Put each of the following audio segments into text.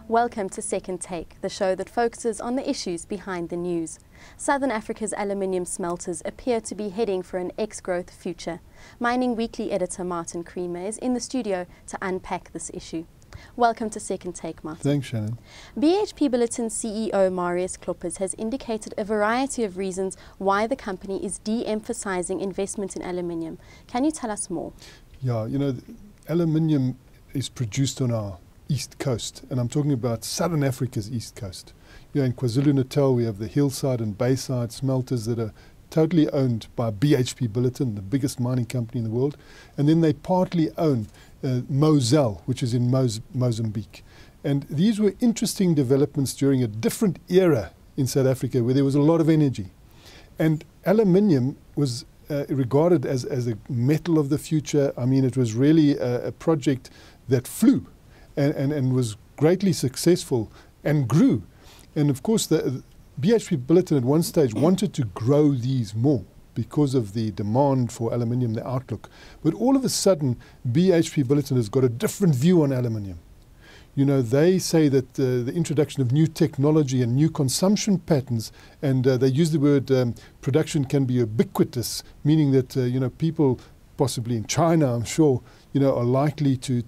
Welcome to Second Take, the show that focuses on the issues behind the news. Southern Africa's aluminium smelters appear to be heading for an ex-growth future. Mining Weekly editor Martin Creamer is in the studio to unpack this issue. Welcome to Second Take, Martin. Thanks, Shannon. BHP Billiton CEO Marius Kloppers has indicated a variety of reasons why the company is de-emphasizing investment in aluminium. Can you tell us more? Yeah, you know, aluminium is produced on our east coast, and I'm talking about Southern Africa's east coast. You know, in KwaZulu-Natal we have the hillside and bayside smelters that are totally owned by BHP Billiton, the biggest mining company in the world, and then they partly own Moselle, which is in Mozambique. And these were interesting developments during a different era in South Africa where there was a lot of energy. And aluminium was regarded as a metal of the future. I mean, it was really a project that flew and was greatly successful and grew. And of course, the BHP Billiton at one stage wanted to grow these more because of the demand for aluminium, the outlook. But all of a sudden, BHP Billiton has got a different view on aluminium. You know, they say that the introduction of new technology and new consumption patterns, and they use the word production can be ubiquitous, meaning that, you know, people possibly in China, I'm sure, you know, are likely to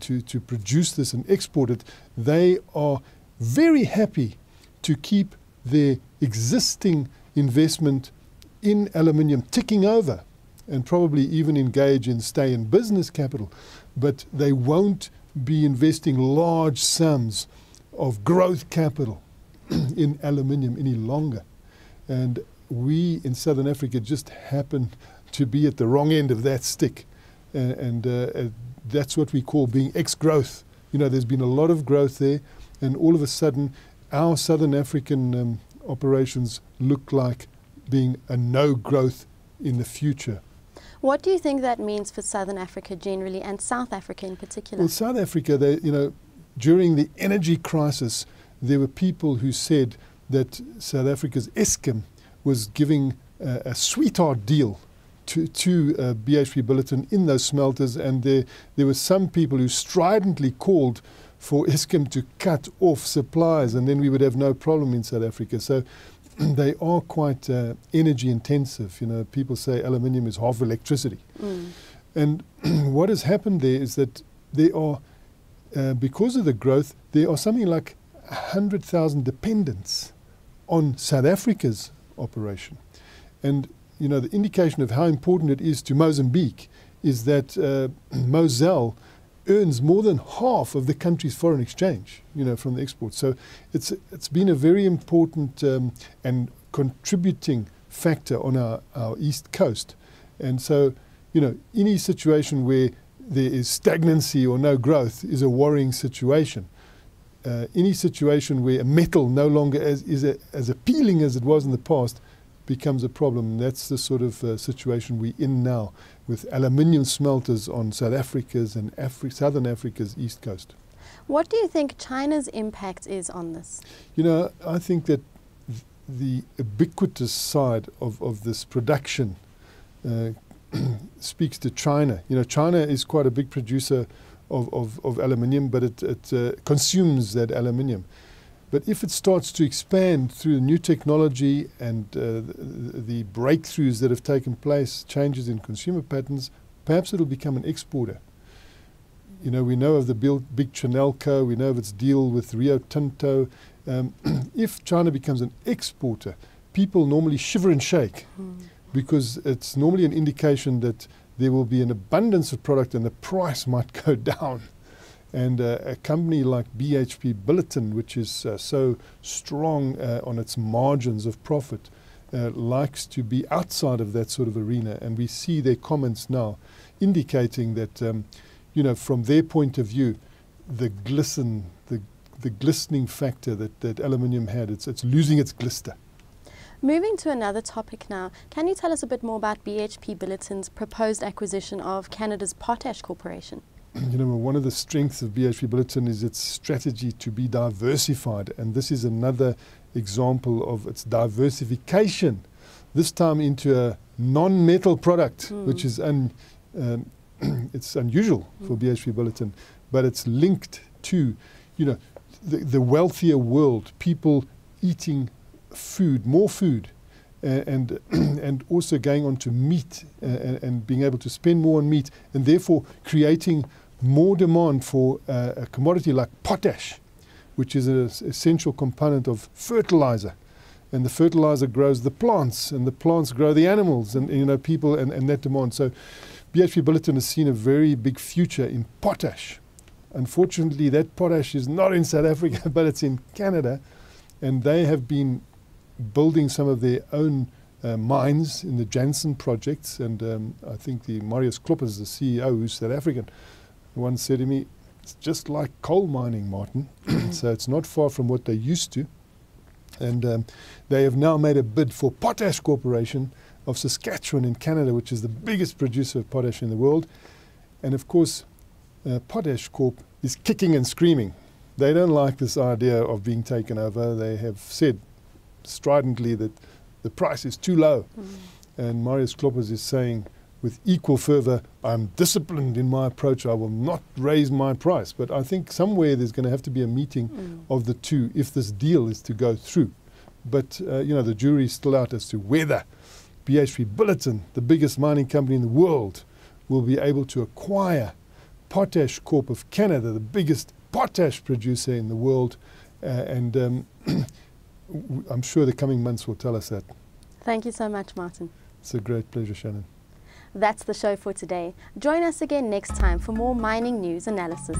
produce this and export it. They are very happy to keep their existing investment in aluminium ticking over and probably even engage in stay in business capital, but they won't be investing large sums of growth capital in aluminium any longer. And we in Southern Africa just happen to be at the wrong end of that stick. And that's what we call being ex-growth. You know, there's been a lot of growth there, and all of a sudden our Southern African operations look like being a no growth in the future. What do you think that means for Southern Africa generally and South Africa in particular? Well, South Africa, you know, during the energy crisis, there were people who said that South Africa's Eskom was giving a sweetheart deal to BHP Billiton in those smelters, and there were some people who stridently called for Eskom to cut off supplies, and then we would have no problem in South Africa. So they are quite energy intensive. You know, people say aluminium is half electricity. And what has happened there is that there are, because of the growth, there are something like 100,000 dependents on South Africa's operation. And, you know, the indication of how important it is to Mozambique is that Moselle earns more than half of the country's foreign exchange, you know, from the export. So it's been a very important and contributing factor on our east coast. And so, you know, any situation where there is stagnancy or no growth is a worrying situation. Any situation where a metal no longer is as appealing as it was in the past becomes a problem. And that's the sort of situation we're in now, with aluminium smelters on South Africa's and Southern Africa's east coast. What do you think China's impact is on this? You know, I think that the ubiquitous side of this production speaks to China. You know, China is quite a big producer of aluminium, but it consumes that aluminium. But if it starts to expand through new technology and the breakthroughs that have taken place, changes in consumer patterns, perhaps it'll become an exporter. You know, we know of the big Chinelco, we know of its deal with Rio Tinto. If China becomes an exporter, people normally shiver and shake because it's normally an indication that there will be an abundance of product and the price might go down. And a company like BHP Billiton, which is so strong on its margins of profit, likes to be outside of that sort of arena. And we see their comments now indicating that, you know, from their point of view, the glistening factor that aluminium had, it's losing its glister. Moving to another topic now, can you tell us a bit more about BHP Billiton's proposed acquisition of Canada's Potash Corporation? You know, one of the strengths of BHP Billiton is its strategy to be diversified, and this is another example of its diversification, this time into a non-metal product, which is it's unusual for BHP Billiton, but it's linked to, the wealthier world, people eating food, more food, and also going on to meat and being able to spend more on meat, and therefore creating more demand for a commodity like potash, which is an essential component of fertilizer. And the fertilizer grows the plants, and the plants grow the animals, and people, and that demand. So BHP Billiton has seen a very big future in potash. Unfortunately, that potash is not in South Africa, but it's in Canada, and they have been building some of their own mines in the Jansen projects. And I think the Marius Kloppers, the CEO, who's South African, once said to me, "It's just like coal mining, Martin." So it's not far from what they used to. And they have now made a bid for Potash Corporation of Saskatchewan in Canada, which is the biggest producer of potash in the world. And of course, Potash Corp is kicking and screaming. They don't like this idea of being taken over. They have said stridently that the price is too low. And Marius Kloppers is saying with equal fervor, "I'm disciplined in my approach. I will not raise my price." But I think somewhere there's going to have to be a meeting of the two if this deal is to go through. But, the jury is still out as to whether BHP Billiton, the biggest mining company in the world, will be able to acquire Potash Corp of Canada, the biggest potash producer in the world. And I'm sure the coming months will tell us that. Thank you so much, Martin. It's a great pleasure, Shannon. That's the show for today. Join us again next time for more mining news analysis.